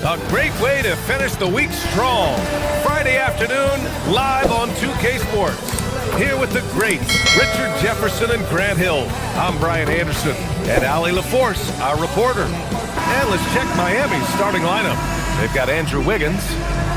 A great way to finish the week strong. Friday afternoon, live on 2K Sports. Here with the greats, Richard Jefferson and Grant Hill. I'm Brian Anderson and Allie LaForce, our reporter. And let's check Miami's starting lineup. They've got Andrew Wiggins.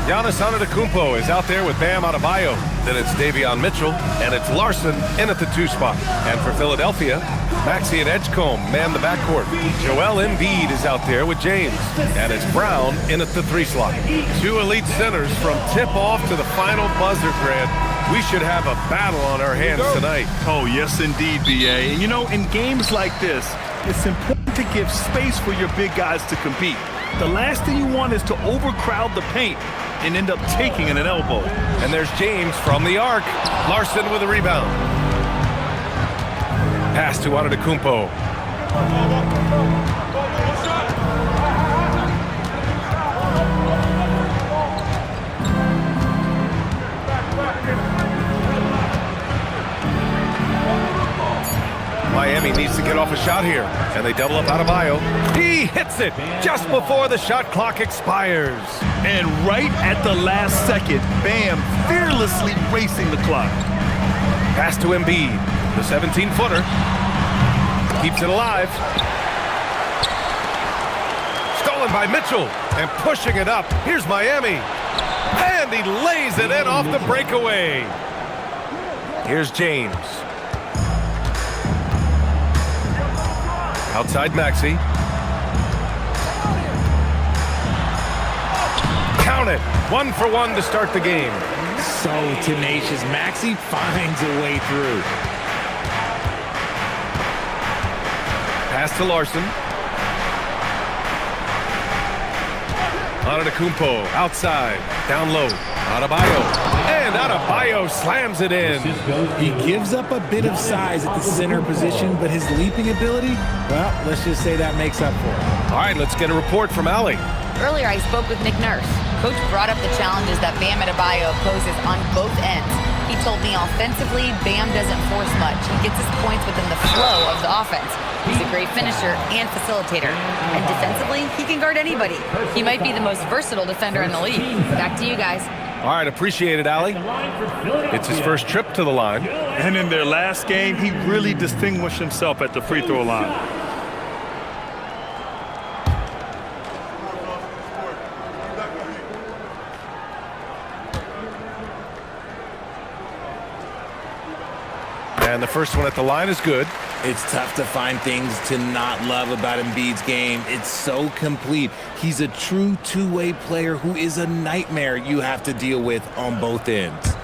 Giannis Antetokounmpo is out there with Bam Adebayo. Then it's Davion Mitchell, and it's Larson in at the 2 spot. And for Philadelphia, Maxey and Edgecombe man the backcourt. Joel Embiid is out there with James, and it's Brown in at the 3 slot. 2 elite centers from tip-off to the final buzzer, Grant. We should have a battle on our hands tonight. Oh, yes, indeed, B.A. And, you know, in games like this, it's important to give space for your big guys to compete. The last thing you want is to overcrowd the paint and end up taking an elbow. And there's James from the arc. Larson with a rebound. Pass to Antetokounmpo. Miami needs to get off a shot here, and they double up Adebayo. He hits it just before the shot clock expires. And right at the last second, Bam fearlessly racing the clock. Pass to Embiid, the 17-footer. Keeps it alive. Stolen by Mitchell, and pushing it up. Here's Miami. And he lays it in off the breakaway. Here's James. Outside Maxey. Count it. 1 for 1 to start the game. So tenacious. Maxey finds a way through. Pass to Larson. Antetokounmpo outside. Down low. Adebayo. And Adebayo slams it in. He gives up a bit of size at the center position, but his leaping ability, well, let's just say that makes up for it. All right, let's get a report from Allie. Earlier, I spoke with Nick Nurse. Coach brought up the challenges that Bam Adebayo poses on both ends. He told me offensively, Bam doesn't force much. He gets his points within the flow of the offense. He's a great finisher and facilitator. And defensively, he can guard anybody. He might be the most versatile defender in the league. Back to you guys. All right, appreciate it, Allie. It's his first trip to the line. And in their last game, he really distinguished himself at the free throw line. And the first one at the line is good. It's tough to find things to not love about Embiid's game. It's so complete. He's a true two-way player who is a nightmare you have to deal with on both ends.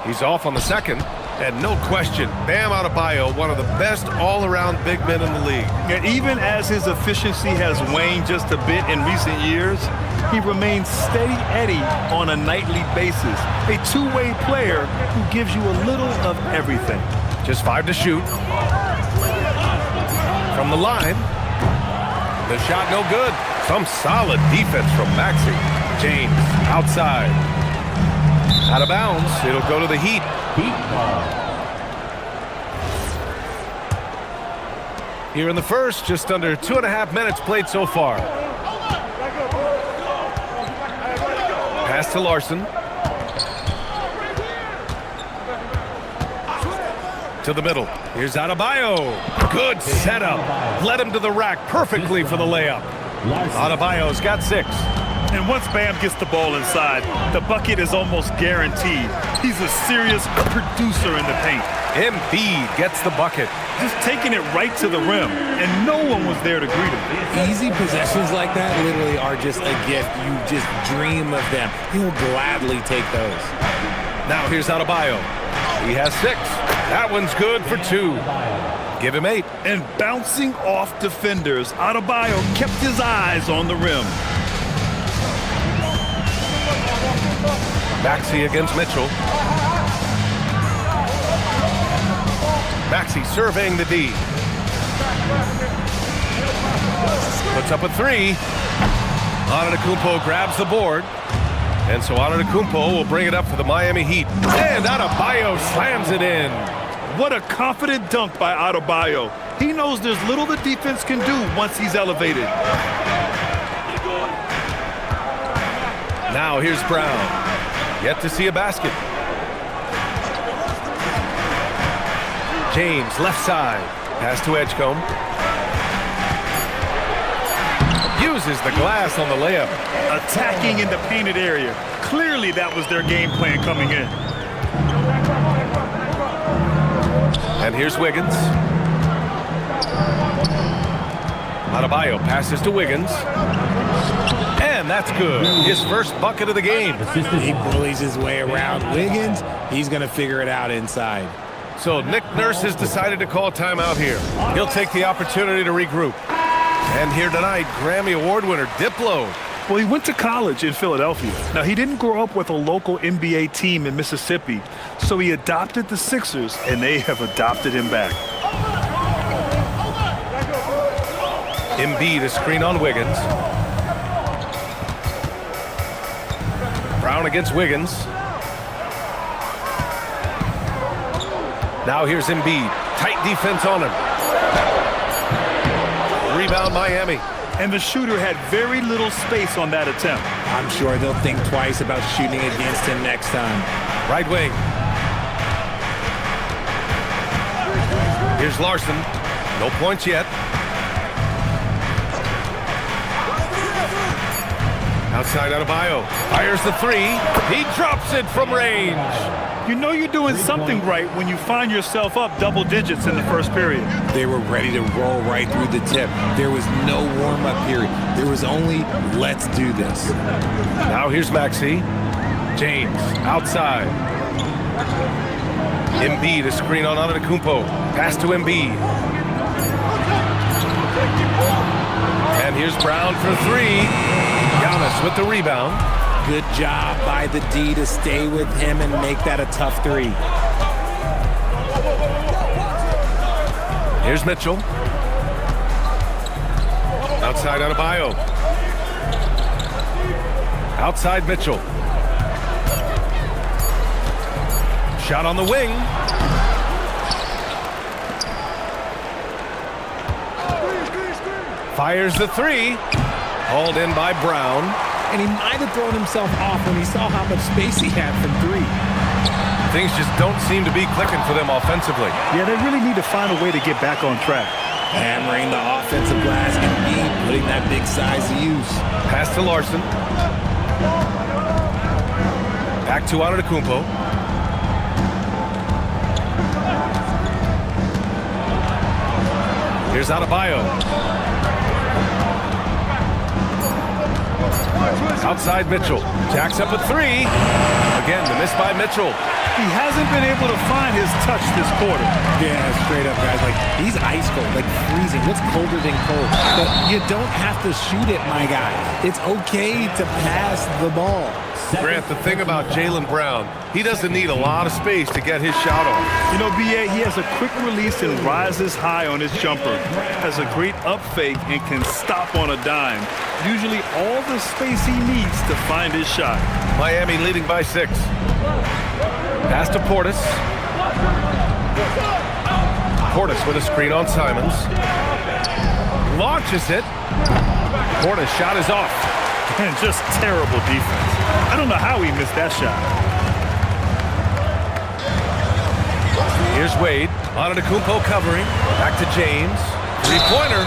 He's off on the second. And no question, Bam Adebayo, one of the best all-around big men in the league. And even as his efficiency has waned just a bit in recent years, he remains steady Eddie on a nightly basis. A two-way player who gives you a little of everything. Just 5 to shoot. From the line. The shot no good. Some solid defense from Maxey. James outside. Out of bounds. It'll go to the Heat. Here in the first, just under 2.5 minutes played so far. Pass to Larson. To the middle. Here's Adebayo. Good setup. Led him to the rack perfectly for the layup. Adebayo's got 6. And once Bam gets the ball inside, the bucket is almost guaranteed. He's a serious producer in the paint. Embiid gets the bucket. Just taking it right to the rim, and no one was there to greet him. Easy possessions like that literally are just a gift. You just dream of them. He'll gladly take those. Now here's Adebayo. He has 6. That one's good for 2. Give him 8. And bouncing off defenders, Adebayo kept his eyes on the rim. Maxey against Mitchell. Maxey surveying the D. Puts up a 3. Antetokounmpo grabs the board. And so Antetokounmpo will bring it up for the Miami Heat. And Adebayo slams it in. What a confident dunk by Adebayo. He knows there's little the defense can do once he's elevated. Now here's Brown. Yet to see a basket. James, left side. Pass to Edgecombe. Uses the glass on the layup. Attacking in the painted area. Clearly that was their game plan coming in. And here's Wiggins. Adebayo passes to Wiggins. And that's good. His first bucket of the game. He bullies his way around Wiggins. He's going to figure it out inside. So Nick Nurse has decided to call timeout here. He'll take the opportunity to regroup. And here tonight, Grammy Award winner Diplo. Well, he went to college in Philadelphia. Now, he didn't grow up with a local NBA team in Mississippi, so he adopted the Sixers, and they have adopted him back. Embiid, a screen on Wiggins. Brown against Wiggins. Now here's Embiid. Tight defense on him. Rebound Miami. And the shooter had very little space on that attempt. I'm sure they'll think twice about shooting against him next time. Right wing. Here's Larson. No points yet. Outside Adebayo. Fires the three. He drops it from range. You know you're doing something right when you find yourself up double digits in the first period. They were ready to roll right through the tip. There was no warm-up period. There was only, let's do this. Now here's Maxey. James, outside. Embiid, a screen on Antetokounmpo. Pass to Embiid. And here's Brown for three. Giannis with the rebound. Good job by the D to stay with him and make that a tough three. Here's Mitchell. Outside Adebayo. Outside Mitchell. Shot on the wing. Fires the three. Hauled in by Brown. And he might have thrown himself off when he saw how much space he had from three. Things just don't seem to be clicking for them offensively. Yeah, they really need to find a way to get back on track. Hammering the offensive glass and putting that big size to use. Pass to Larson. Back to Antetokounmpo. Here's Adebayo. Outside Mitchell. Jacks up a three. Again, the miss by Mitchell. He hasn't been able to find his touch this quarter. Yeah, straight up, guys. Like, he's ice cold, like freezing. What's colder than cold? But you don't have to shoot it, my guy. It's okay to pass the ball. Grant, the thing about Jaylen Brown, he doesn't need a lot of space to get his shot off. You know, B.A., he has a quick release and rises high on his jumper. Has a great up fake and can stop on a dime. Usually all the space he needs to find his shot. Miami leading by 6. Pass to Portis. Portis with a screen on Simons. Launches it. Portis' shot is off. And just terrible defense. I don't know how he missed that shot. Here's Wade. Antetokounmpo covering. Back to James. Three-pointer.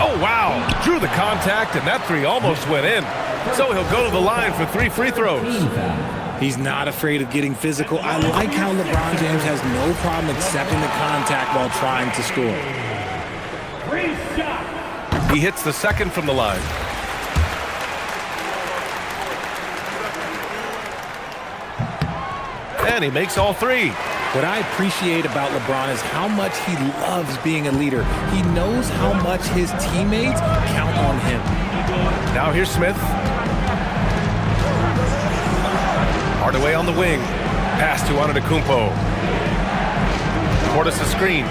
Oh, wow. Drew the contact, and that three almost went in. So he'll go to the line for 3 free throws. He's not afraid of getting physical. I like how LeBron James has no problem accepting the contact while trying to score. He hits the second from the line. And he makes all 3. What I appreciate about LeBron is how much he loves being a leader. He knows how much his teammates count on him. Now here's Smith. Hardaway on the wing. Pass to Antetokounmpo. Portis a screen.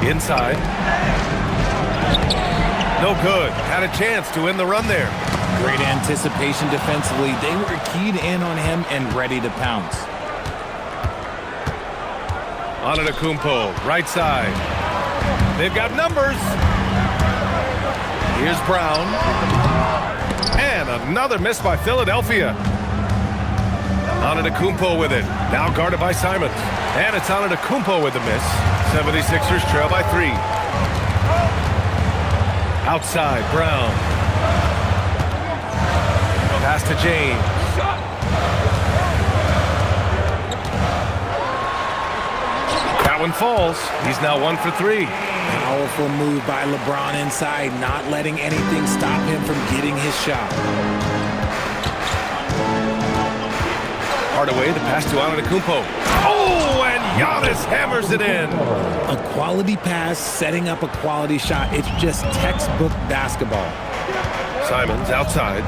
Inside. No good. Had a chance to end the run there. Great anticipation defensively. They were keyed in on him and ready to pounce. Antetokounmpo, right side. They've got numbers. Here's Brown. And another miss by Philadelphia. Antetokounmpo with it. Now guarded by Simons. And it's Antetokounmpo with the miss. 76ers trail by 3. Outside, Brown. Pass to James. That one falls. He's now 1 for 3. Powerful move by LeBron inside, not letting anything stop him from getting his shot. Hardaway, the pass to Antetokounmpo. Oh, and Giannis hammers it in. A quality pass, setting up a quality shot. It's just textbook basketball. Simons outside.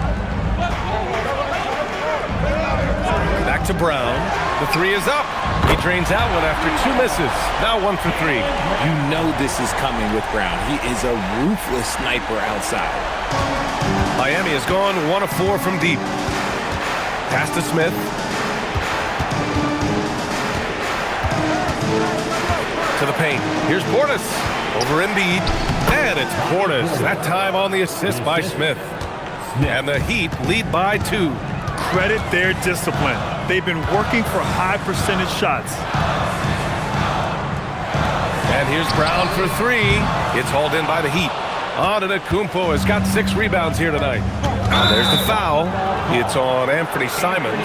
Back to Brown. The 3 is up. He drains out one after 2 misses. Now 1 for 3. You know this is coming with Brown. He is a ruthless sniper outside. Miami has gone 1 of 4 from deep. Pass to Smith. To the paint. Here's Portis. Over Embiid. And it's Portis. That time on the assist by Smith. And the Heat lead by 2. Credit their discipline. They've been working for high percentage shots. And here's Brown for 3. It's hauled in by the Heat. Antetokounmpo has got 6 rebounds here tonight. And there's the foul. It's on Anthony Simons.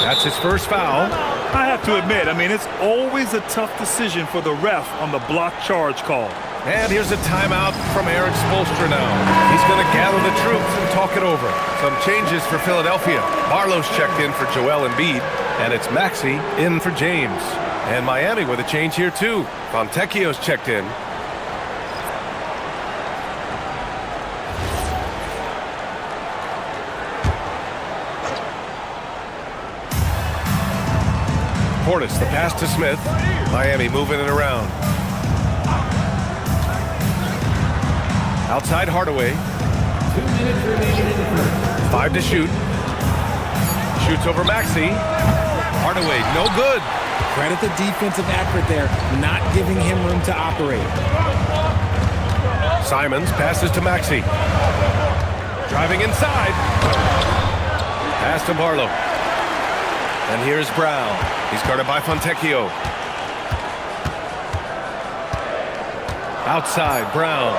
That's his first foul. I have to admit, it's always a tough decision for the ref on the block charge call. And here's a timeout from Eric Spoelstra now. He's going to gather the troops and talk it over. Some changes for Philadelphia. Barlow's checked in for Joel Embiid, and it's Maxey in for James. And Miami with a change here too. Fontecchio's checked in. Portis, the pass to Smith. Miami moving it around. Outside Hardaway. 5 to shoot. Shoots over Maxey. Hardaway, no good. Credit the defensive effort there, not giving him room to operate. Simons passes to Maxey. Driving inside. Pass to Barlow. And here's Brown. He's guarded by Fontecchio. Outside, Brown.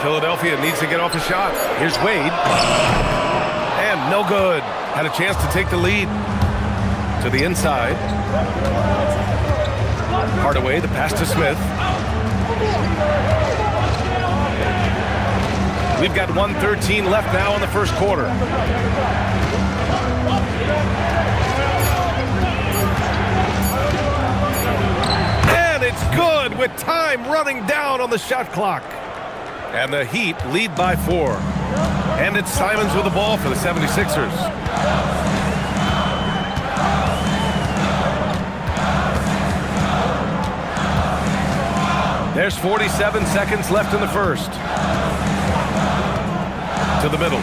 Philadelphia needs to get off a shot. Here's Wade. And no good. Had a chance to take the lead. To the inside. Hardaway, the pass to Smith. We've got 1:13 left now in the first quarter. And it's good with time running down on the shot clock. And the Heat lead by 4. And it's Simons with the ball for the 76ers. There's 47 seconds left in the first. To the middle.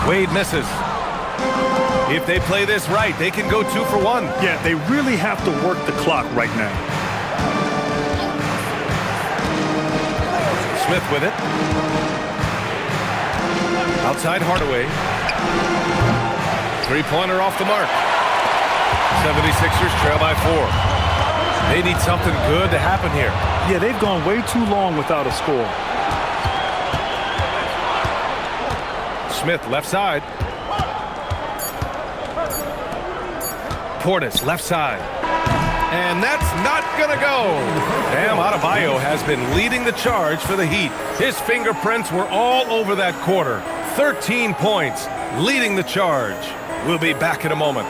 Wade misses. If they play this right, they can go 2 for 1. Yeah, they really have to work the clock right now. Smith with it. Outside Hardaway. 3-pointer off the mark. 76ers trail by 4. They need something good to happen here. Yeah, they've gone way too long without a score. Smith left side. Portis left side. And that's not going to go. Bam Adebayo has been leading the charge for the Heat. His fingerprints were all over that quarter. 13 points, leading the charge. We'll be back in a moment.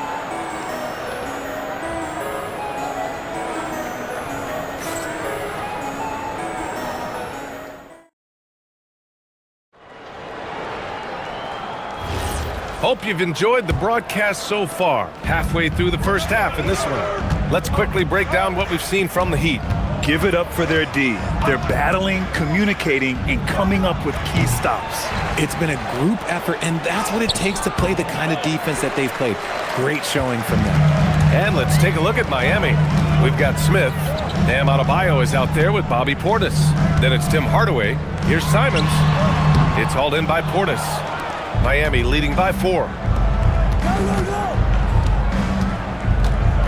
Hope you've enjoyed the broadcast so far. Halfway through the first half in this one. Let's quickly break down what we've seen from the Heat. Give it up for their D. They're battling, communicating, and coming up with key stops. It's been a group effort, and that's what it takes to play the kind of defense that they've played. Great showing from them. And let's take a look at Miami. We've got Smith. Bam Adebayo is out there with Bobby Portis. Then it's Tim Hardaway. Here's Simons. It's hauled in by Portis. Miami leading by 4.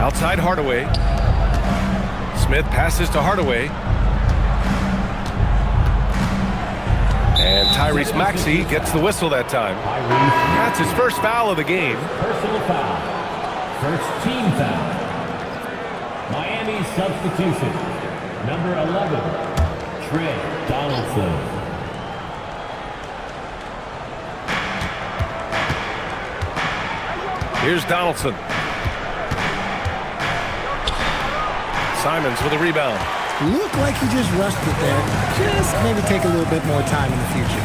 Outside Hardaway. Smith passes to Hardaway. And Tyrese Maxey gets the whistle that time. That's his first foul of the game. Personal foul. First team foul. Miami substitution. Number 11, Trey Donaldson. Here's Donaldson. Simons with a rebound. Looked like he just rushed it there. Just maybe take a little bit more time in the future.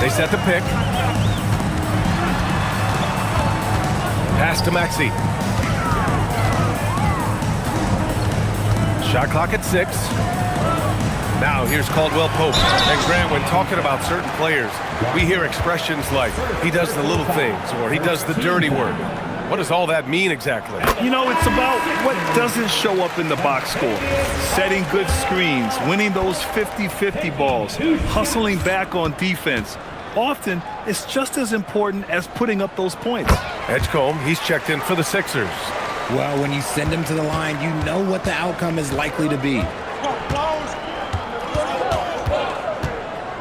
They set the pick. Pass to Maxey. Shot clock at 6. Now here's Caldwell Pope. And Grant, when talking about certain players, we hear expressions like, he does the little things, or he does the dirty work. What does all that mean exactly? You know, it's about what doesn't show up in the box score. Setting good screens, winning those 50-50 balls, hustling back on defense. Often, it's just as important as putting up those points. Edgecombe, he's checked in for the Sixers. Well, when you send him to the line, you know what the outcome is likely to be.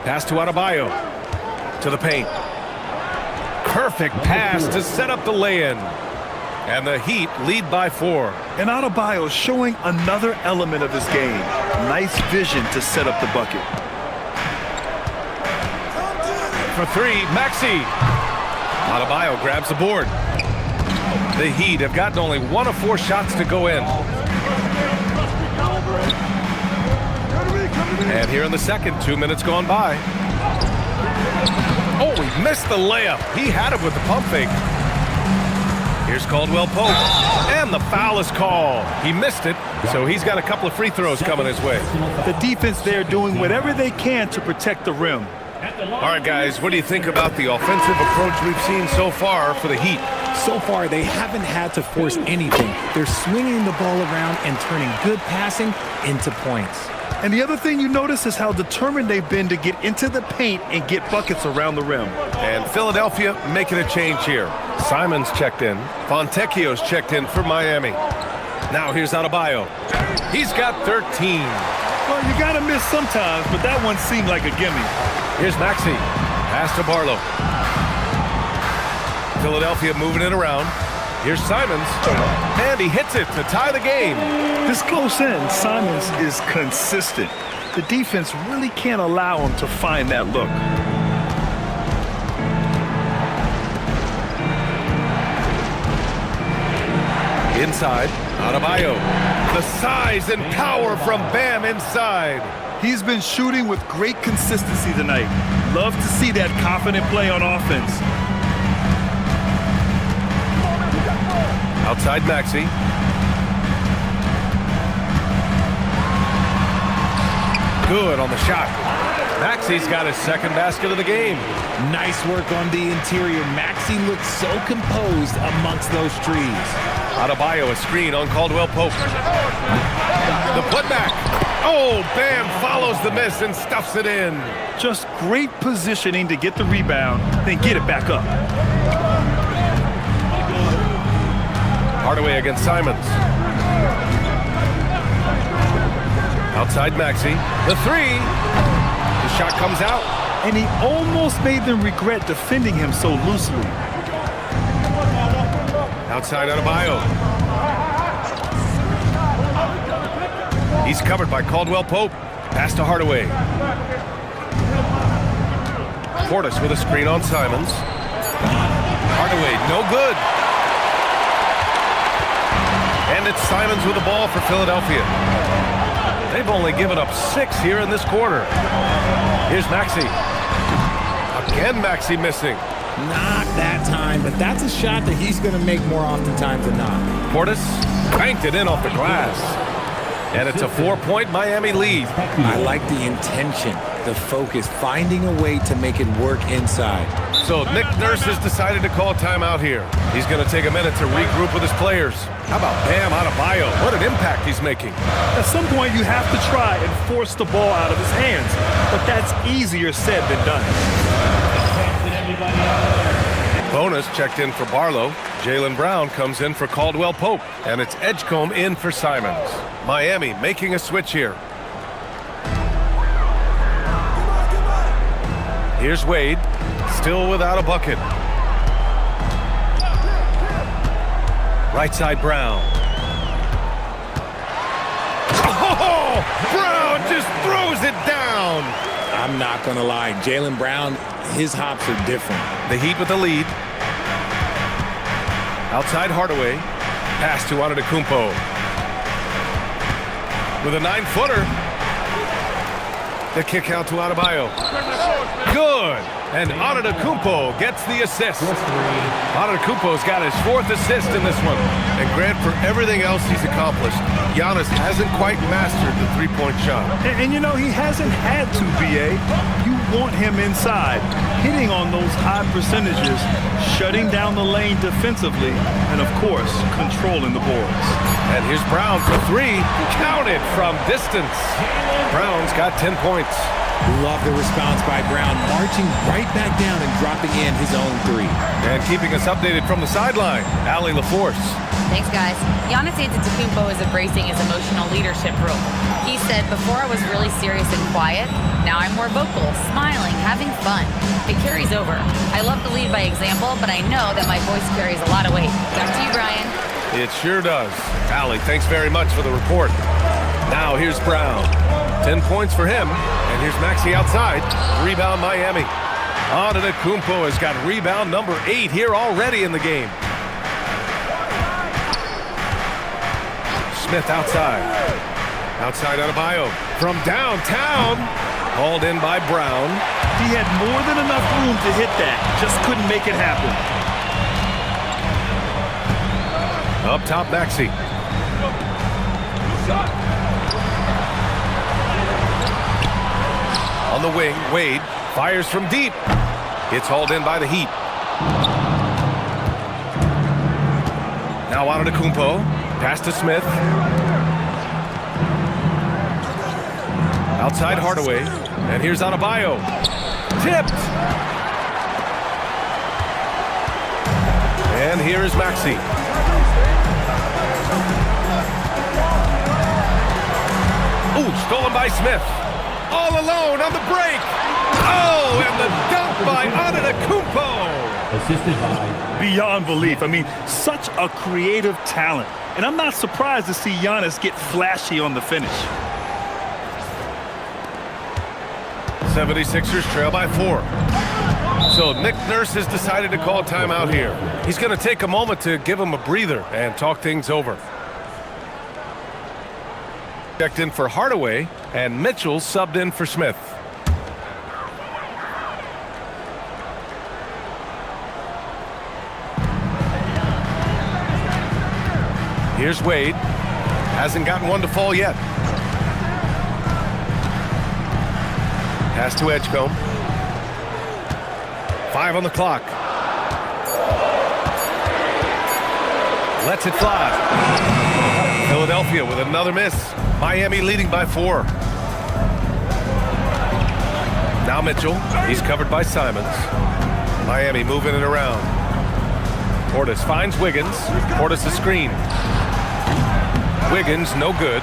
Pass to Adebayo. To the paint. Perfect pass to set up the lay-in. And the Heat lead by 4. And Adebayo showing another element of his game. Nice vision to set up the bucket. For 3, Maxey. Adebayo grabs the board. The Heat have gotten only 1 of 4 shots to go in. And here in the second, 2 minutes gone by. Oh, he missed the layup. He had it with the pump fake. Here's Caldwell Pope. And the foul is called. He missed it, so he's got a couple of free throws coming his way. The defense there doing whatever they can to protect the rim. All right, guys, what do you think about the offensive approach we've seen so far for the Heat? So far, they haven't had to force anything. They're swinging the ball around and turning good passing into points. And the other thing you notice is how determined they've been to get into the paint and get buckets around the rim. And Philadelphia making a change here. Simons checked in. Fontecchio's checked in for Miami. Now here's Adebayo. He's got 13. Well, you got to miss sometimes, but that one seemed like a gimme. Here's Maxey. Pass to Barlow. Philadelphia moving it around. Here's Simons. And he hits it to tie the game. This close in, Simons is consistent. The defense really can't allow him to find that look. Inside, Adebayo. The size and power from Bam inside. He's been shooting with great consistency tonight. Love to see that confident play on offense. Outside Maxey. Good on the shot. Maxey's got his second basket of the game. Nice work on the interior. Maxey looks so composed amongst those trees. Adebayo a screen on Caldwell Pope. The putback. Oh, Bam follows the miss and stuffs it in. Just great positioning to get the rebound, then get it back up. Hardaway against Simons. Outside Maxey. The 3. The shot comes out. And he almost made them regret defending him so loosely. Outside Adebayo. He's covered by Caldwell Pope. Pass to Hardaway. Portis with a screen on Simons. Hardaway, no good. And it's Simons with the ball for Philadelphia. They've only given up 6 here in this quarter. Here's Maxey. Again, Maxey missing. Not that time, but that's a shot that he's going to make more oftentimes than not. Portis banked it in off the glass. And it's a 4-point Miami lead. I like the intention. The focus, finding a way to make it work inside. So Nick Nurse has decided to call timeout here. He's going to take a minute to regroup with his players. How about Bam Adebayo? What an impact he's making. At some point, you have to try and force the ball out of his hands, but that's easier said than done. Bonus checked in for Barlow. Jaylen Brown comes in for Caldwell Pope. And it's Edgecombe in for Simons. Miami making a switch here. Here's Wade, still without a bucket. Right side, Brown. Oh, Brown just throws it down. I'm not going to lie. Jaylen Brown, his hops are different. The Heat with the lead. Outside Hardaway. Pass to Antetokounmpo. With a 9-footer. The kick out to Adebayo. Good. And Antetokounmpo gets the assist. Antetokounmpo's got his 4th assist in this one. And Grant, for everything else he's accomplished, Giannis hasn't quite mastered the three-point shot. And you know, he hasn't had to, B.A. You want him inside, hitting on those high percentages, shutting down the lane defensively, and, of course, controlling the boards. And here's Brown for 3. Counted from distance. Brown's got 10 points. Love the response by Brown, marching right back down and dropping in his own 3. And keeping us updated from the sideline, Allie LaForce. Thanks, guys. Giannis Antetokounmpo is embracing his emotional leadership role. He said, before I was really serious and quiet, now I'm more vocal, smiling, having fun. It carries over. I love to lead by example, but I know that my voice carries a lot of weight. Back to you, Brian. It sure does. Allie, thanks very much for the report. Now here's Brown. 10 points for him. And here's Maxey outside. Rebound Miami. Antetokounmpo has got rebound number 8 here already in the game. Smith outside. Outside Adebayo. From downtown. Hauled in by Brown. He had more than enough room to hit that. Just couldn't make it happen. Up top, Maxey. On the wing, Wade fires from deep. It's hauled in by the Heat. Now Antetokounmpo. Pass to Smith. Outside Hardaway. And here's Adebayo. Tipped. And here is Maxey. Ooh, stolen by Smith. All alone on the break. Oh, and the dunk by Antetokounmpo. Assisted by... Beyond belief. I mean, such a creative talent. And I'm not surprised to see Giannis get flashy on the finish. 76ers trail by 4. So Nick Nurse has decided to call timeout here. He's going to take a moment to give him a breather and talk things over. Checked in for Hardaway, and Mitchell subbed in for Smith. Here's Wade. Hasn't gotten one to fall yet. Pass to Edgecombe. 5 on the clock. Lets it fly. Philadelphia with another miss. Miami leading by 4. Now Mitchell. He's covered by Simons. Miami moving it around. Portis finds Wiggins. Portis a screen. Wiggins no good.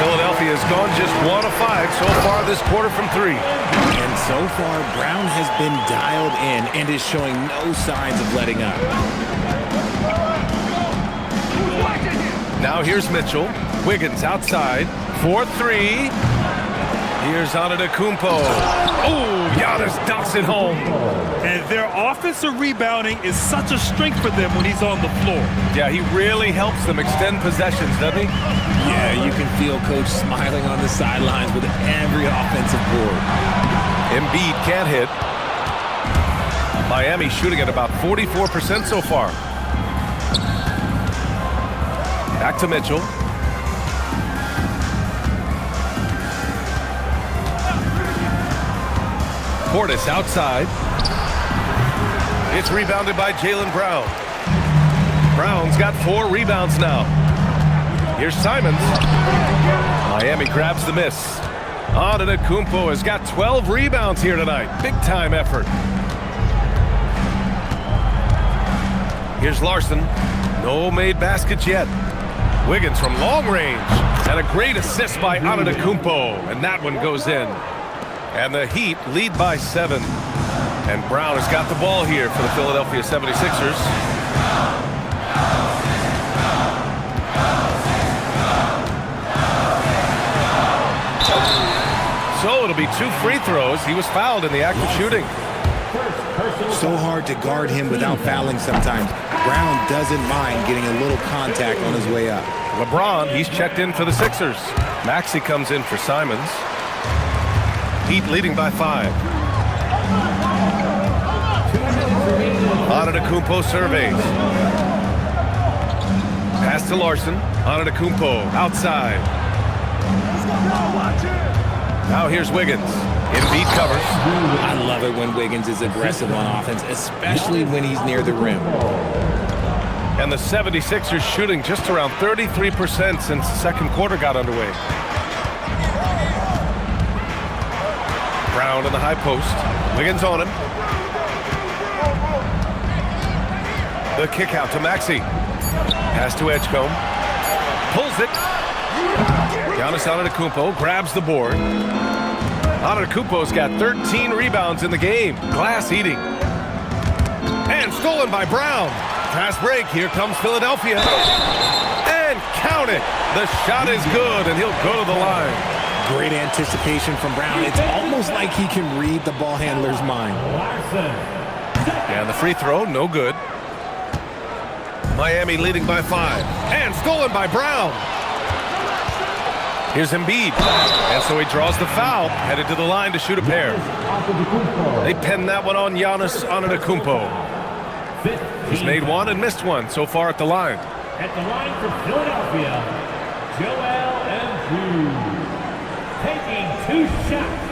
Philadelphia has gone just 1 of 5 so far this quarter from 3. And so far, Brown has been dialed in and is showing no signs of letting up. Now here's Mitchell. Wiggins outside. 4-3. Here's Antetokounmpo. Oh, Giannis ducks it home. And their offensive rebounding is such a strength for them when he's on the floor. Yeah, he really helps them extend possessions, doesn't he? Yeah, you can feel Coach smiling on the sidelines with every offensive board. Embiid can't hit. Miami shooting at about 44% so far. Back to Mitchell. Portis outside. It's rebounded by Jaylen Brown. Brown's got 4 rebounds now. Here's Simons. Miami grabs the miss. Antetokounmpo has got 12 rebounds here tonight. Big time effort. Here's Larson. No made baskets yet. Wiggins from long range. And a great assist by Antetokounmpo. And that one goes in. And the Heat lead by 7. And Brown has got the ball here for the Philadelphia 76ers. So it'll be 2 free throws. He was fouled in the act of shooting. So hard to guard him without fouling sometimes. Brown doesn't mind getting a little contact on his way up. LeBron, he's checked in for the Sixers. Maxey comes in for Simons. Heat leading by 5. Antetokounmpo surveys. Pass to Larson. Antetokounmpo outside. Now here's Wiggins. Embiid covers. I love it when Wiggins is aggressive on offense, especially when he's near the rim. And the 76ers shooting just around 33% since the second quarter got underway. Brown in the high post. Wiggins on him. The kick out to Maxey. Pass to Edgecombe. Pulls it. Giannis Antetokounmpo grabs the board. Antetokounmpo's got 13 rebounds in the game. Glass eating. And stolen by Brown. Fast break. Here comes Philadelphia. And count it. The shot is good, and he'll go to the line. Great anticipation from Brown. It's almost like he can read the ball handler's mind. And the free throw, no good. Miami leading by 5. And stolen by Brown. Here's Embiid. And so he draws the foul, headed to the line to shoot a pair. They pin that one on Giannis Antetokounmpo. He's made 1 and missed 1 so far at the line. At the line for Philadelphia, Joel Embiid taking 2 shots.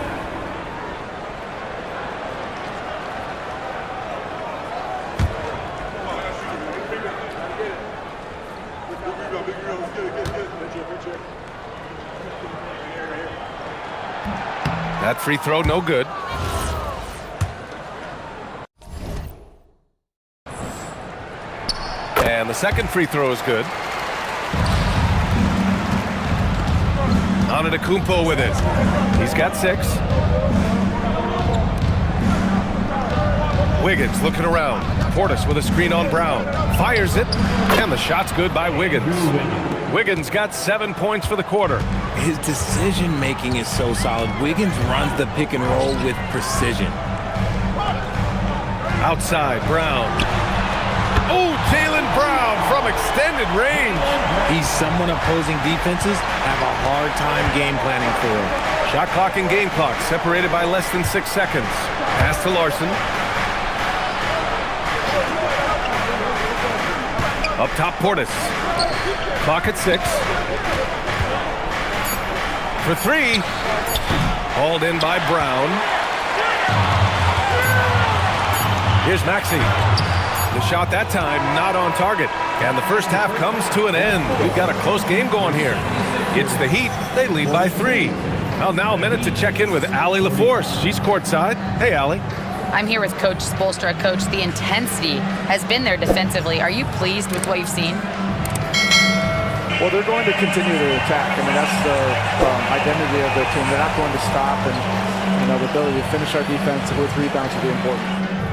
That free throw, no good. And the second free throw is good. Antetokounmpo with it. He's got 6. Wiggins looking around. Portis with a screen on Brown. Fires it. And the shot's good by Wiggins. Wiggins got 7 points for the quarter. His decision-making is so solid. Wiggins runs the pick and roll with precision. Outside, Brown. Oh, Jaylen Brown from extended range. He's someone opposing defenses have a hard time game planning for. Shot clock and game clock separated by less than 6 seconds. Pass to Larson. Up top, Portis. Clock at 6. For 3. Hauled in by Brown. Here's Maxey. The shot that time not on target. And the first half comes to an end. We've got a close game going here. It's the Heat. They lead by 3. Well, now a minute to check in with Allie LaForce. She's courtside. Hey, Allie. I'm here with Coach Spoelstra. Coach, the intensity has been there defensively. Are you pleased with what you've seen? Well, they're going to continue to attack. I mean, that's the identity of their team. They're not going to stop, and the ability to finish our defense with rebounds will be important.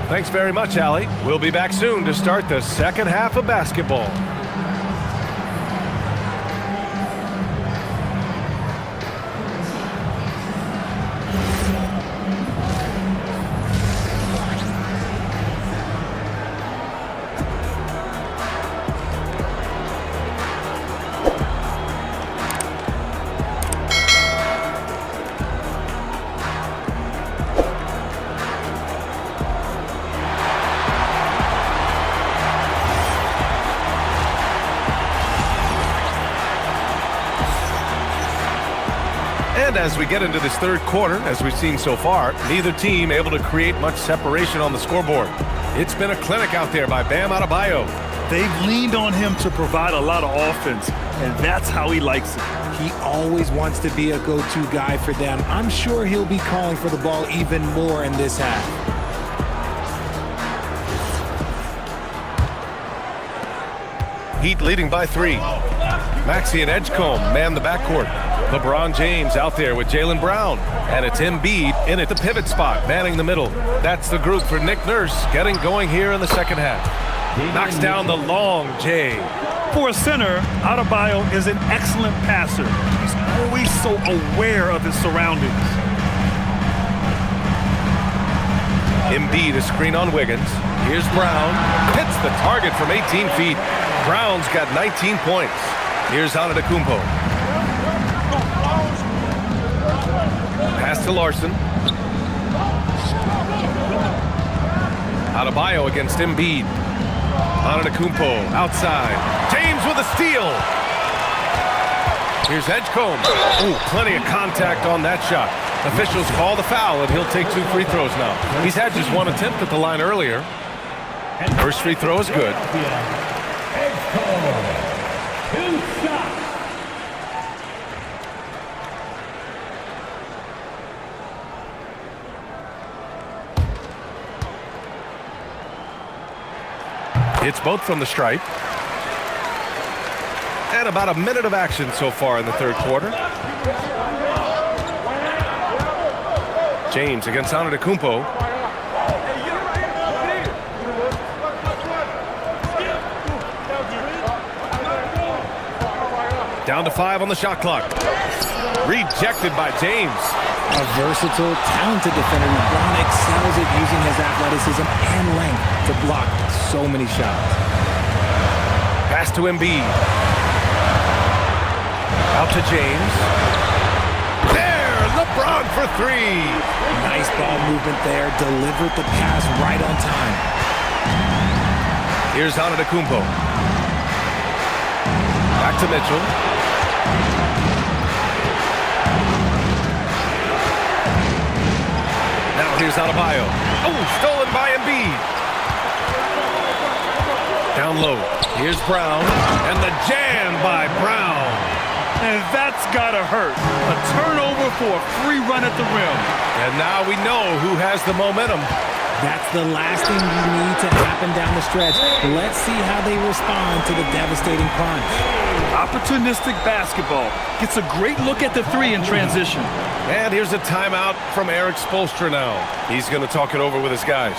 Thanks very much, Allie. We'll be back soon to start the second half of basketball. And as we get into this third quarter, as we've seen so far, neither team able to create much separation on the scoreboard. It's been a clinic out there by Bam Adebayo. They've leaned on him to provide a lot of offense, and that's how he likes it. He always wants to be a go-to guy for them. I'm sure he'll be calling for the ball even more in this half. Heat leading by 3. Maxey and Edgecombe man the backcourt. LeBron James out there with Jaylen Brown. And it's Embiid in at the pivot spot, manning the middle. That's the group for Nick Nurse getting going here in the second half. Knocks down the long J. For a center, Adebayo is an excellent passer. He's always so aware of his surroundings. Embiid a screen on Wiggins. Here's Brown. Hits the target from 18 feet. Brown's got 19 points. Here's Antetokounmpo. Pass to Larson. Adebayo against Embiid. Antetokounmpo outside. James with a steal. Here's Edgecombe. Oh, plenty of contact on that shot. Officials call the foul, and he'll take 2 free throws now. He's had just 1 attempt at the line earlier. First free throw is good. Edgecombe. 2 shots. It's both from the stripe. And about a minute of action so far in the third quarter. James against Antetokounmpo. Down to 5 on the shot clock. Rejected by James. A versatile, talented defender. LeBron excels at using his athleticism and length to block so many shots. Pass to Embiid. Out to James. There, LeBron for 3. Nice ball movement there. Delivered the pass right on time. Here's Antetokounmpo. Back to Mitchell. Now here's Adebayo. Oh, stolen by Embiid. Down low. Here's Brown. And the jam by Brown. And that's gotta hurt. A turnover for a free run at the rim. And now we know who has the momentum. That's the last thing you need to happen down the stretch. Let's see how they respond to the devastating punch. Opportunistic basketball. Gets a great look at the 3 in transition. And here's a timeout from Eric Spoelstra now. He's going to talk it over with his guys.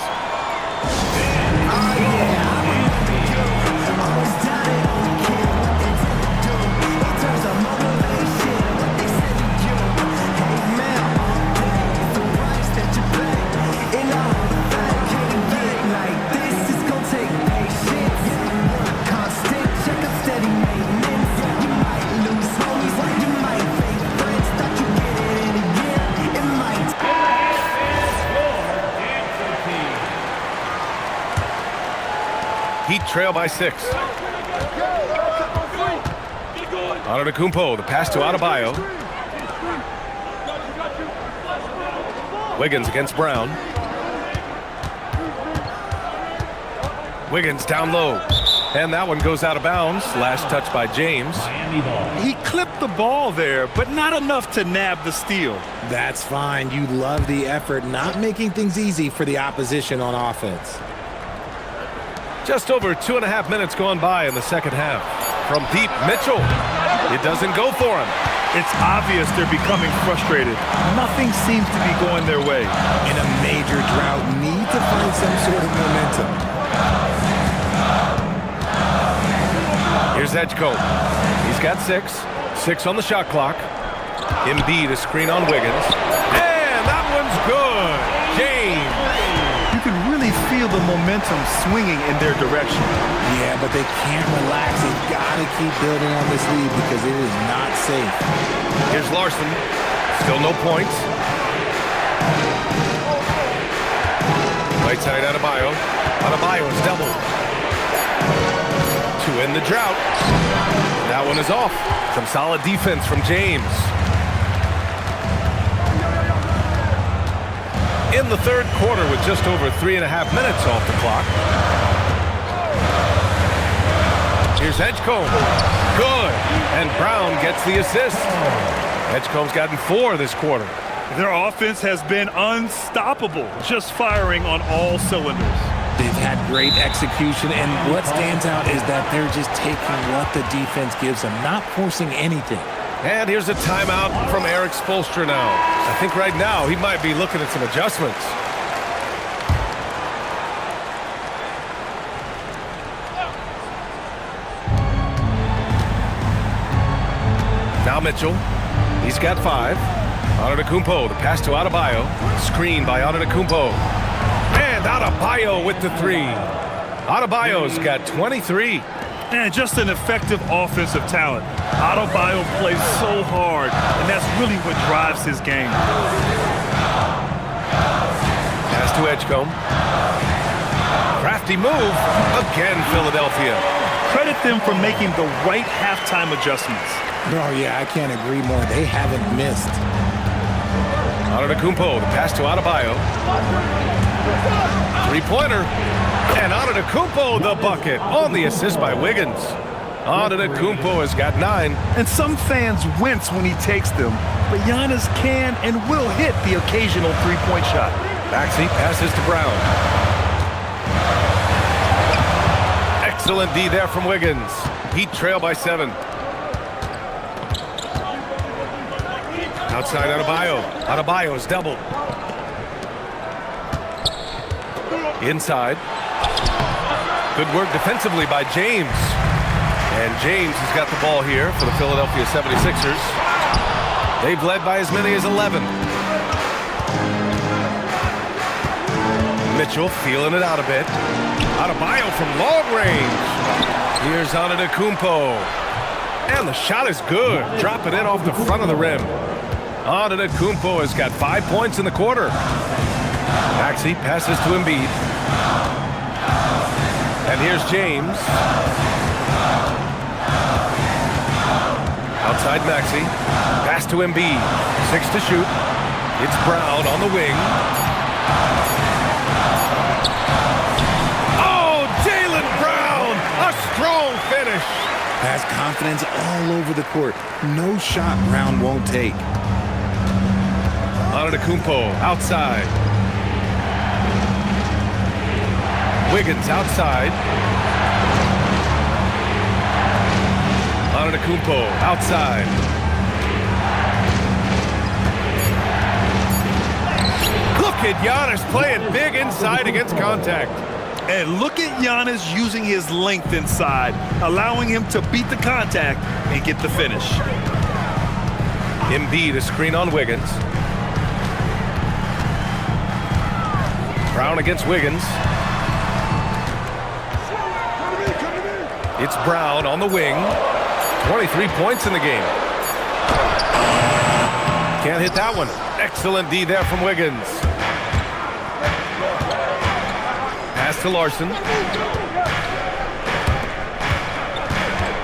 Heat trail by 6. Antetokounmpo, the pass to Adebayo. Wiggins against Brown. Wiggins down low. And that one goes out of bounds. Last touch by James. He clipped the ball there, but not enough to nab the steal. That's fine. You love the effort, not making things easy for the opposition on offense. Just over 2.5 minutes gone by in the second half. From deep, Mitchell. It doesn't go for him. It's obvious they're becoming frustrated. Nothing seems to be going their way. In a major drought, need to find some sort of momentum. Here's Edgecombe. He's got 6. 6 on the shot clock. Embiid a screen on Wiggins. And that one's good. James. You can really feel the momentum swinging in their direction. Yeah, but they can't relax. They've got to keep building on this lead because it is not safe. Here's Larson. Still no points. Right side Adebayo. Adebayo is doubled. To end the drought. That one is off. Some solid defense from James. in the third quarter with just over 3.5 minutes off the clock. Here's Edgecombe. Good. And Brown gets the assist. Edgecombe's gotten 4 this quarter. Their offense has been unstoppable, just firing on all cylinders. They've had great execution, and what stands out is that they're just taking what the defense gives them, not forcing anything. And here's a timeout from Eric Spoelstra now. I think right now he might be looking at some adjustments. Now Mitchell. He's got 5. Antetokounmpo, the pass to Adebayo. Screen by Antetokounmpo. And Adebayo with the 3. Adebayo's got 23. And just an effective offensive talent. Adebayo plays so hard, and that's really what drives his game. Pass to Edgecombe. Crafty move. Again, Philadelphia. Credit them for making the right halftime adjustments. Oh, yeah, I can't agree more. They haven't missed. Antetokounmpo, the pass to Adebayo. 3-pointer. And Antetokounmpo, the bucket, on the assist by Wiggins. Antetokounmpo has got 9. And some fans wince when he takes them, but Giannis can and will hit the occasional three-point shot. Maxey passes to Brown. Excellent D there from Wiggins. Heat trail by 7. Outside Adebayo. Adebayo is doubled. Inside. Good work defensively by James. And James has got the ball here for the Philadelphia 76ers. They've led by as many as 11. Mitchell feeling it out a bit. Adebayo from long range. Here's Antetokounmpo. And the shot is good. Dropping it off the front of the rim. Antetokounmpo has got 5 points in the quarter. Maxey passes to Embiid. And here's James. Outside Maxey. Pass to Embiid. 6 to shoot. It's Brown on the wing. Oh, Jaylen Brown! A strong finish. Has confidence all over the court. No shot Brown won't take. Antetokounmpo outside. Wiggins outside. Antetokounmpo outside. Look at Giannis playing big inside against contact. And look at Giannis using his length inside, allowing him to beat the contact and get the finish. Embiid, a screen on Wiggins. Brown against Wiggins. It's Brown on the wing. 23 points in the game. Can't hit that one. Excellent D there from Wiggins. Pass to Larson.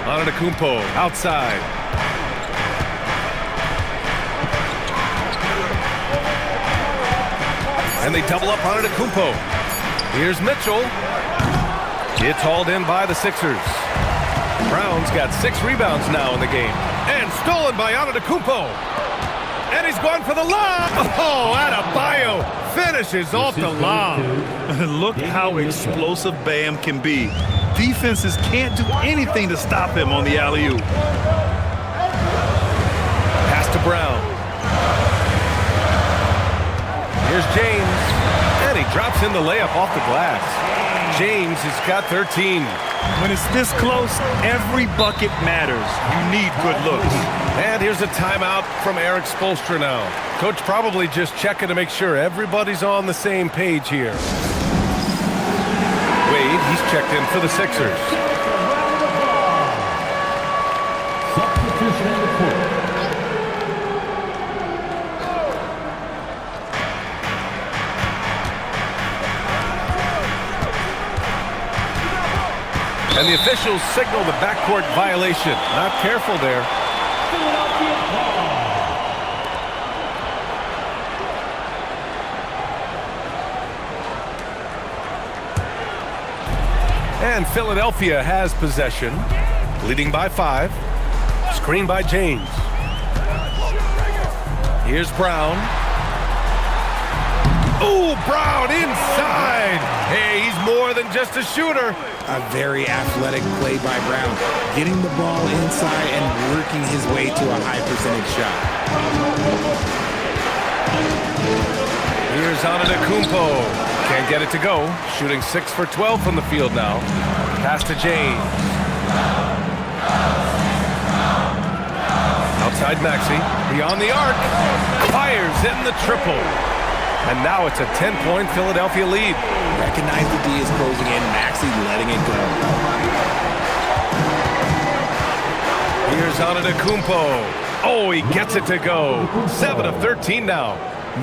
Antetokounmpo outside. And they double up Antetokounmpo. Here's Mitchell. It's hauled in by the Sixers. Brown's got 6 rebounds now in the game. And stolen by Antetokounmpo. And he's going for the lob. Oh, Adebayo finishes off the lob. Look how explosive Bam can be. Defenses can't do anything to stop him on the alley-oop. Pass to Brown. Here's James. And he drops in the layup off the glass. James has got 13. When it's this close, every bucket matters. You need good looks. And here's a timeout from Eric Spoelstra now. Coach probably just checking to make sure everybody's on the same page here. Wade, he's checked in for the Sixers. Substitution on the court. And the officials signal the backcourt violation. Not careful there. And Philadelphia has possession, leading by 5. Screen by James. Here's Brown. Oh, Brown inside. Hey, he's more than just a shooter. A very athletic play by Brown, getting the ball inside and working his way to a high percentage shot. Here's Antetokounmpo. Can't get it to go. Shooting 6 for 12 from the field now. Pass to James. Outside Maxey. Beyond the arc. Fires in the triple. And now it's a 10-point Philadelphia lead. Recognize the D is closing in. Maxey letting it go. Here's Antetokounmpo. Oh, he gets it to go. 7 of 13 now.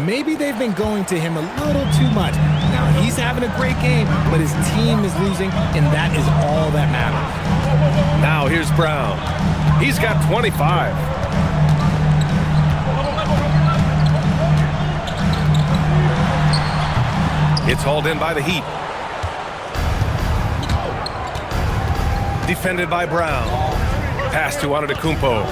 Maybe they've been going to him a little too much. Now he's having a great game, but his team is losing, and that is all that matters. Now here's Brown. He's got 25. It's hauled in by the Heat. Defended by Brown. Pass to Antetokounmpo.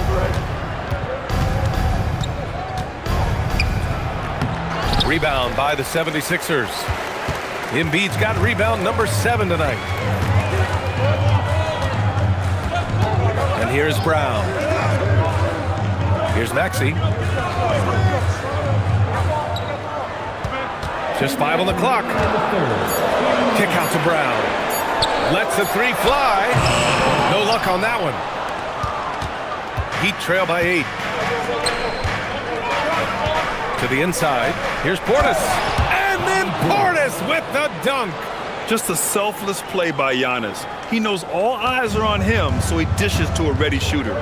Rebound by the 76ers. Embiid's got rebound number 7 tonight. And here's Brown. Here's Maxey. Just 5 on the clock. Kick out to Brown. Lets the 3 fly. No luck on that one. Heat trail by 8. To the inside. Here's Portis. And then Portis with the dunk. Just a selfless play by Giannis. He knows all eyes are on him, so he dishes to a ready shooter.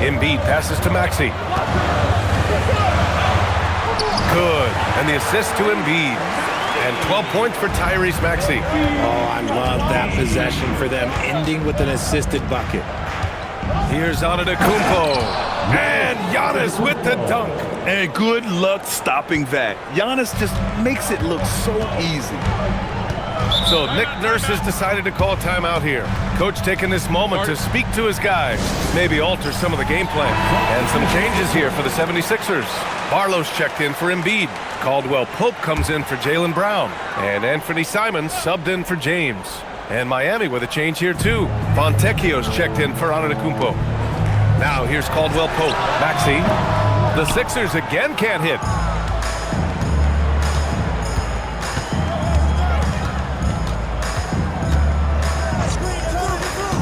Embiid passes to Maxey. Good. And the assist to Embiid. And 12 points for Tyrese Maxey. Oh, I love that possession for them, ending with an assisted bucket. Here's Antetokounmpo. And Giannis with the dunk. And good luck stopping that. Giannis just makes it look so easy. So Nick Nurse has decided to call timeout here. Coach taking this moment to speak to his guys, maybe alter some of the game plan. And some changes here for the 76ers. Barlow's checked in for Embiid. Caldwell Pope comes in for Jaylen Brown. And Anthony Simons subbed in for James. And Miami with a change here too. Fontecchio's checked in for Antetokounmpo. Now here's Caldwell Pope. Maxey. The Sixers again can't hit.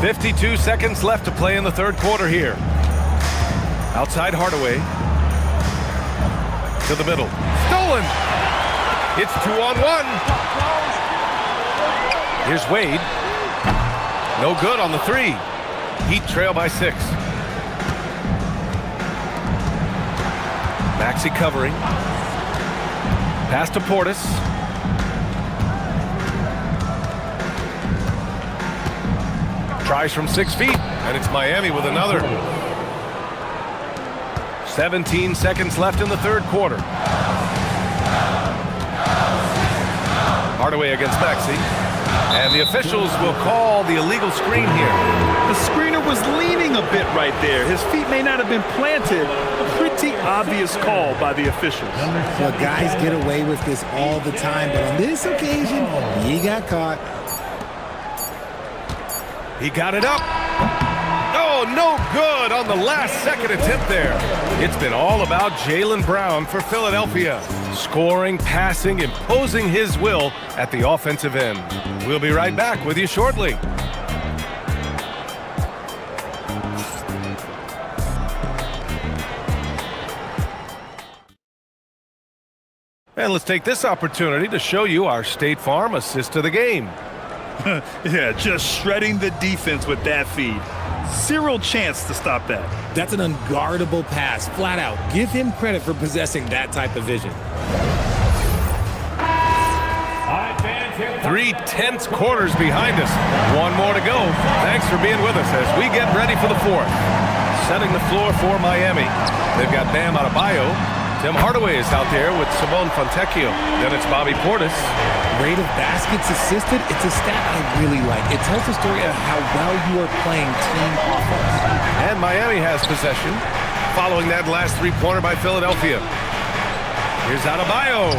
.52 seconds left to play in the third quarter here. Outside Hardaway. To the middle. Stolen! It's 2-on-1. Here's Wade. No good on the 3. Heat trail by 6. Maxey covering. Pass to Portis. Tries from 6 feet, and it's Miami with another. 17 seconds left in the third quarter. Hardaway against Maxey. And the officials will call the illegal screen here. The screener was leaning a bit right there. His feet may not have been planted. A pretty obvious call by the officials. Well, guys get away with this all the time, but on this occasion, he got caught. He got it up. Oh, no good on the last second attempt there. It's been all about Jaylen Brown for Philadelphia. Scoring, passing, imposing his will at the offensive end. We'll be right back with you shortly. And let's take this opportunity to show you our State Farm assist to the game. Yeah, just shredding the defense with that feed. Zero chance to stop that. That's an unguardable pass, flat out. Give him credit for possessing that type of vision. 3 tense quarters behind us. One more to go. Thanks for being with us as we get ready for the fourth. Setting the floor for Miami. They've got Bam Adebayo. Tim Hardaway is out there with Simone Fontecchio. Then it's Bobby Portis. Rate of baskets assisted, it's a stat I really like. It tells the story of how well you are playing team offense. And Miami has possession, following that last three-pointer by Philadelphia. Here's Adebayo.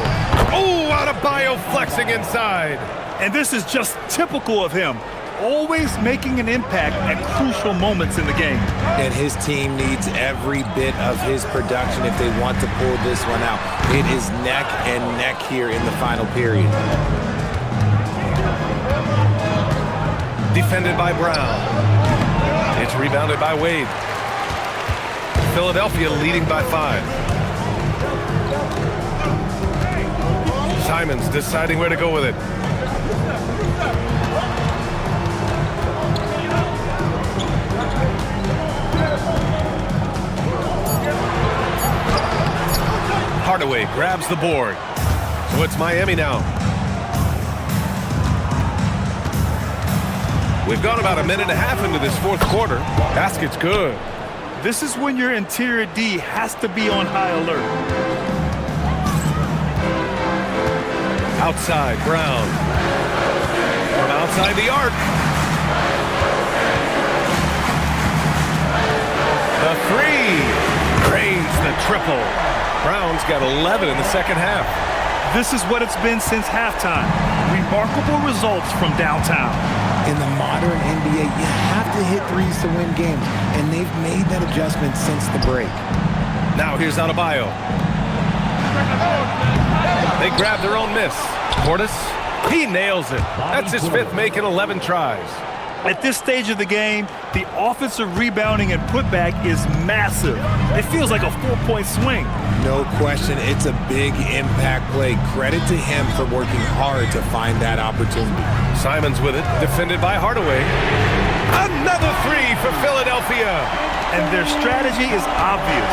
Oh, Adebayo flexing inside. And this is just typical of him, always making an impact at crucial moments in the game. And his team needs every bit of his production if they want to pull this one out. It is neck and neck here in the final period. Defended by Brown. It's rebounded by Wade. Philadelphia leading by 5. Simons deciding where to go with it. Hardaway grabs the board. So it's Miami now. We've gone about a minute and a half into this fourth quarter. Basket's good. This is when your interior D has to be on high alert. Outside, Brown. From outside the arc. The three. Drains the triple. Brown's got 11 in the second half. This is what it's been since halftime. Remarkable results from downtown. In the modern NBA, you have to hit threes to win games, and they've made that adjustment since the break. Now here's Adebayo. They grab their own miss. Portis, he nails it. That's his fifth make in 11 tries. At this stage of the game, the offensive rebounding and putback is massive. It feels like a 4-point swing. No question, it's a big impact play. Credit to him for working hard to find that opportunity. Simons with it, defended by Hardaway. Another three for Philadelphia. And their strategy is obvious.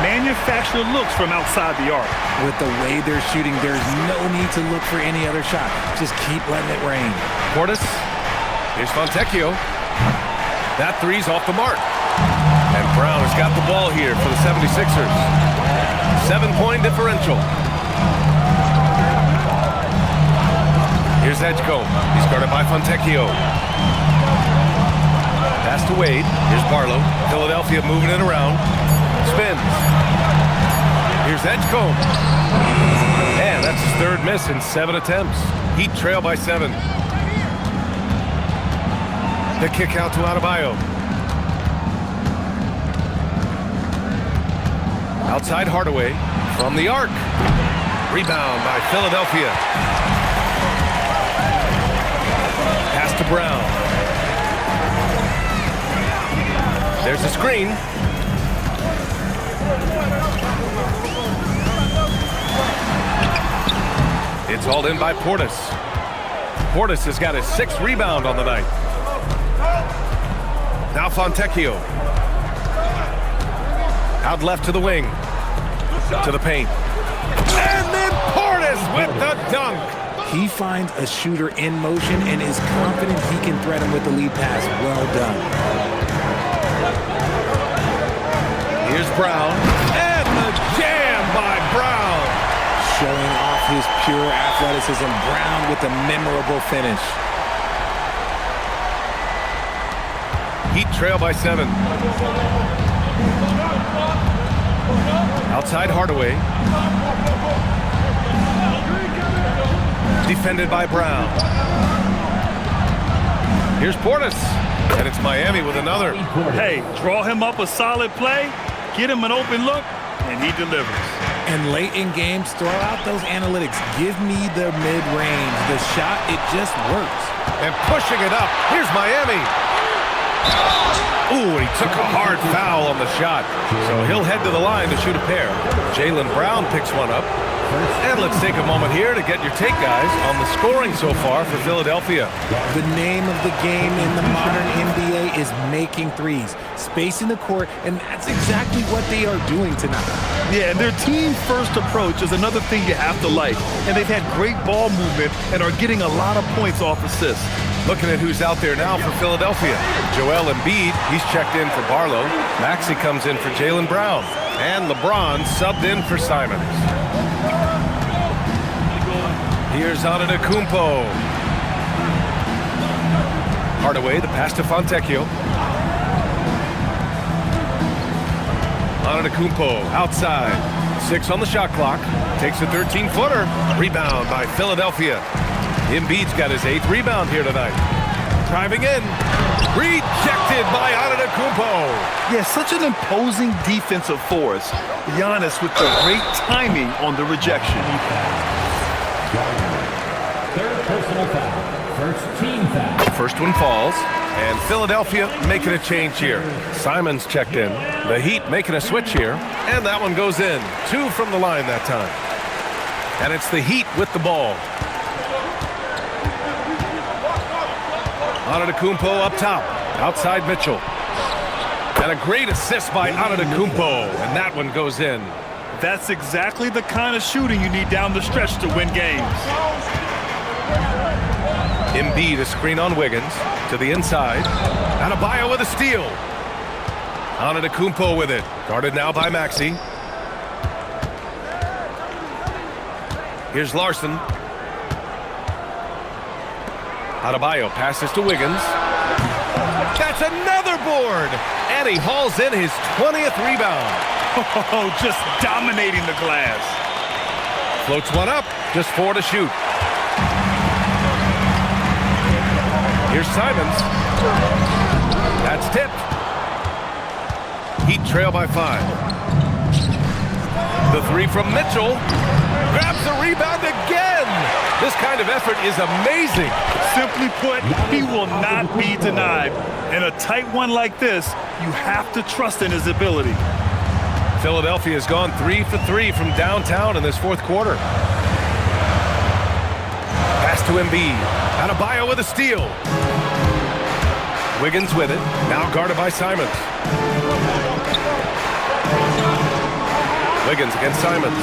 Manufacture looks from outside the arc. With the way they're shooting, there's no need to look for any other shot. Just keep letting it rain. Portis. Here's Fontecchio. That three's off the mark. And Brown has got the ball here for the 76ers. 7-point differential. Here's Edgecombe. He's guarded by Fontecchio. Pass to Wade. Here's Barlow. Philadelphia moving it around. Spins. Here's Edgecombe. And that's his third miss in 7 attempts. Heat trail by 7. The kick out to Adebayo. Outside Hardaway from the arc. Rebound by Philadelphia. Pass to Brown. There's a screen. It's hauled in by Portis. Portis has got his 6th rebound on the night. Now Fontecchio. Out left to the wing. To the paint. And then Portis with the dunk. He finds a shooter in motion and is confident he can threat him with the lead pass. Well done. Here's Brown. And the jam by Brown. Showing off his pure athleticism. Brown with a memorable finish. Heat trail by 7. Outside Hardaway. Defended by Brown. Here's Portis. And it's Miami with another. Hey, draw him up a solid play, get him an open look, and he delivers. And late in games, throw out those analytics. Give me the mid-range. The shot, it just works. And pushing it up. Here's Miami. Ooh, and he took a hard foul on the shot. So he'll head to the line to shoot a pair. Jaylen Brown picks one up. And let's take a moment here to get your take, guys, on the scoring so far for Philadelphia. The name of the game in the modern NBA is making threes. Spacing the court, and that's exactly what they are doing tonight. Yeah, and their team-first approach is another thing you have to like. And they've had great ball movement and are getting a lot of points off assists. Looking at who's out there now for Philadelphia. Joel Embiid, he's checked in for Barlow. Maxey comes in for Jaylen Brown. And LeBron subbed in for Simons. Here's Antetokounmpo. Hardaway, the pass to Fontecchio. Antetokounmpo outside. 6 on the shot clock. Takes a 13-footer. Rebound by Philadelphia. Embiid's got his 8th rebound here tonight. Driving in. Rejected by Antetokounmpo. Yeah, such an imposing defensive force. Giannis with the great timing on the rejection. Third personal foul. First team foul. First one falls. And Philadelphia making a change here. Simons checked in. The Heat making a switch here. And that one goes in. 2 from the line that time. And it's the Heat with the ball. Antetokounmpo up top. Outside Mitchell. And a great assist by Antetokounmpo. And that one goes in. That's exactly the kind of shooting you need down the stretch to win games. Embiid a screen on Wiggins. To the inside. Adebayo with a steal. Antetokounmpo with it. Guarded now by Maxey. Here's Larson. Adebayo passes to Wiggins. That's another board. And he hauls in his 20th rebound. Oh, just dominating the glass. Floats one up. Just 4 to shoot. Here's Simons. That's tipped. Heat trail by 5. The 3 from Mitchell. Grabs the rebound again. This kind of effort is amazing. Simply put, he will not be denied. In a tight one like this, you have to trust in his ability. Philadelphia has gone 3 for 3 from downtown in this 4th quarter. Pass to Embiid. Adebayo with a steal. Wiggins with it. Now guarded by Simons. Wiggins against Simons.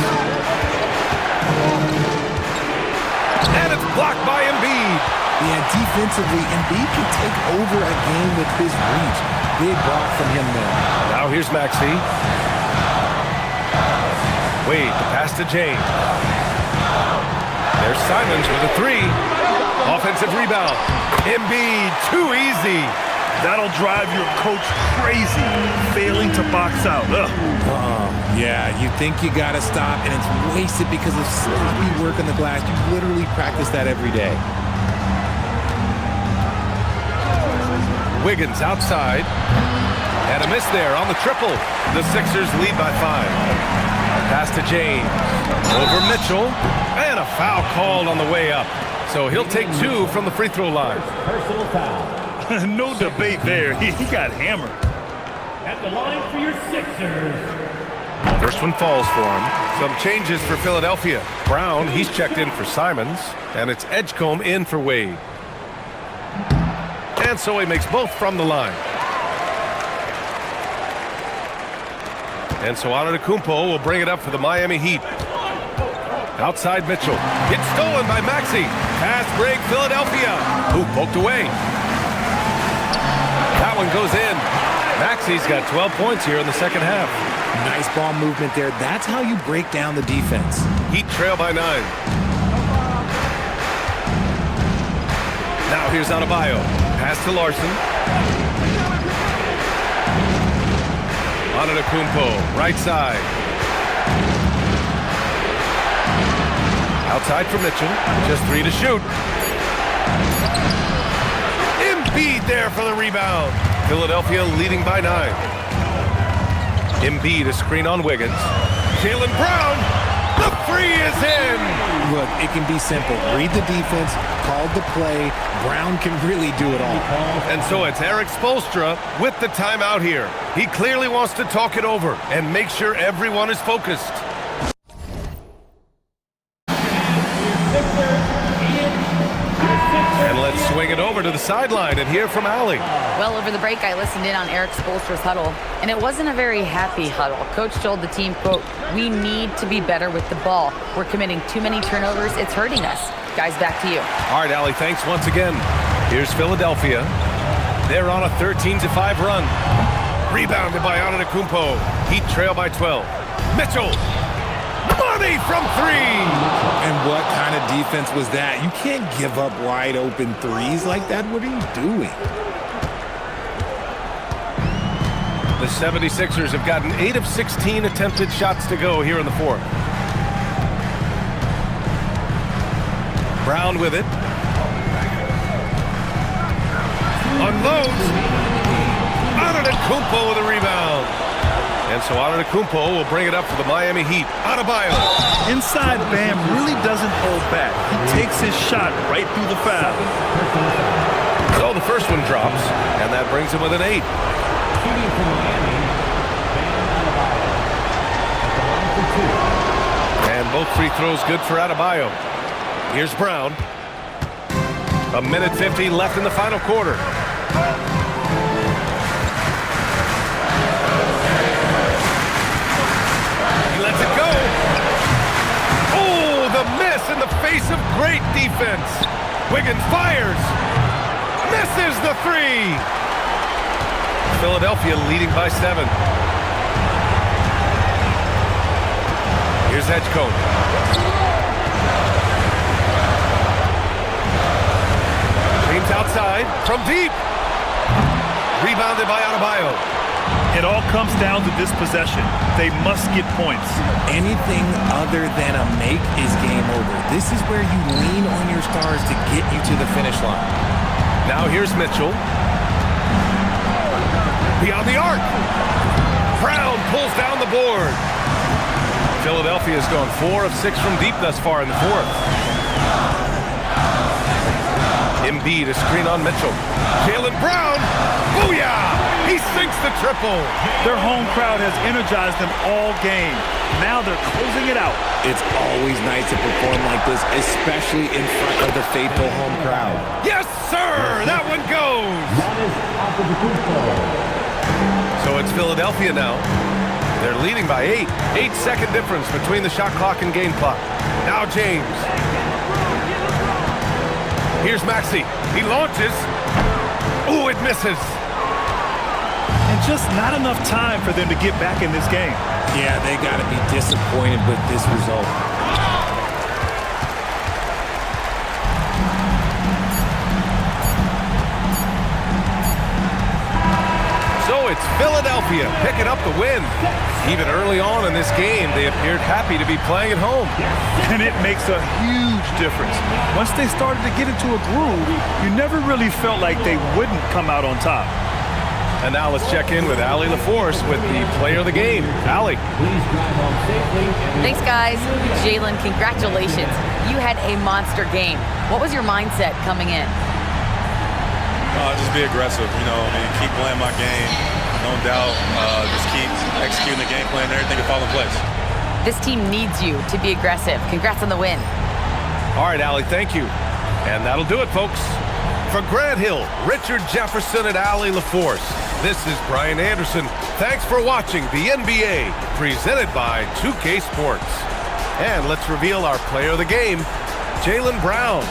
And it's blocked by Embiid. Yeah, defensively, Embiid can take over a game with his reach. Big block from him there. Now here's Maxey. Wade, the pass to James. There's Simons with a 3. Offensive rebound. Embiid, too easy. That'll drive your coach crazy, failing to box out. Yeah, you think you got to stop, and it's wasted because of sloppy work on the glass. You literally practice that every day. Wiggins outside. And a miss there on the triple. The Sixers lead by 5. Pass to James. Over Mitchell. And a foul called on the way up. So he'll take 2 from the free throw line. Personal foul. No debate there. He got hammered. At the line for your Sixers. First one falls for him. Some changes for Philadelphia. Brown, he's checked in for Simons. And it's Edgecombe in for Wade. And so he makes both from the line. And so Antetokounmpo will bring it up for the Miami Heat. Outside Mitchell. It's stolen by Maxey. Pass break Philadelphia. Who poked away. That one goes in. Maxey's got 12 points here in the second half. Nice ball movement there. That's how you break down the defense. Heat trail by 9. Now here's Adebayo. Pass to Larson. Antetokounmpo, right side. Outside for Mitchell. Just 3 to shoot. Embiid there for the rebound. Philadelphia leading by 9. Embiid a screen on Wiggins. Jaylen Brown. The 3 is in. Look, it can be simple. Read the defense, call the play. Brown can really do it all. And so it's Eric Spoelstra with the timeout here. He clearly wants to talk it over and make sure everyone is focused. And let's swing it over to the sideline and hear from Allie. Well, over the break, I listened in on Eric Spoelstra's huddle, and it wasn't a very happy huddle. Coach told the team, quote, "We need to be better with the ball. We're committing too many turnovers. It's hurting us." Guys, back to you. All right, Allie, thanks once again. Here's Philadelphia. They're on a 13-5 run. Rebounded by Antetokounmpo. Heat trail by 12. Mitchell. Money! Ready from three. And what kind of defense was that? You can't give up wide open threes like that. What are you doing? The 76ers have gotten 8 of 16 attempted shots to go here in the fourth. Brown with it. Unloads. Antetokounmpo with a rebound. And so Antetokounmpo will bring it up for the Miami Heat. Adebayo. Inside, Bam really doesn't hold back. He takes his shot right through the foul. So the first one drops, and that brings him with an 8. Shooting for Miami, Bam Adebayo. And both free throws good for Adebayo. Here's Brown. 1:50 left in the final quarter. He lets it go. Oh, the miss in the face of great defense. Wiggins fires. Misses the three. Philadelphia leading by 7. Here's Edgecombe. James outside from deep. Rebounded by Adebayo. It all comes down to this possession. They must get points. Anything other than a make is game over. This is where you lean on your stars to get you to the finish line. Now here's Mitchell. Beyond the arc. Brown pulls down the board. Philadelphia has gone 4 of 6 from deep thus far in the fourth. Embiid, a screen on Mitchell. Jaylen Brown. Booyah! He sinks the triple. Their home crowd has energized them all game. Now they're closing it out. It's always nice to perform like this, especially in front of the faithful home crowd. Yes, sir! That one goes! Giannis Antetokounmpo. So it's Philadelphia now. They're leading by 8. 8-second difference between the shot clock and game clock. Now James. Here's Maxey. He launches. Ooh, it misses. And just not enough time for them to get back in this game. Yeah, they got to be disappointed with this result. So it's Philadelphia picking up the win. Even early on in this game, they appeared happy to be playing at home. And it makes a huge difference. Once they started to get into a groove, you never really felt like they wouldn't come out on top. And now let's check in with Allie LaForce with the player of the game. Allie. Please drive home safely. Thanks, guys. Jaylen, congratulations. You had a monster game. What was your mindset coming in? Just be aggressive, keep playing my game, no doubt. Just keep executing the game plan, everything will fall in place. This team needs you to be aggressive. Congrats on the win. All right, Allie, thank you. And that'll do it, folks. For Grant Hill, Richard Jefferson, and Allie LaForce, this is Brian Anderson. Thanks for watching the NBA, presented by 2K Sports. And let's reveal our player of the game, Jaylen Brown.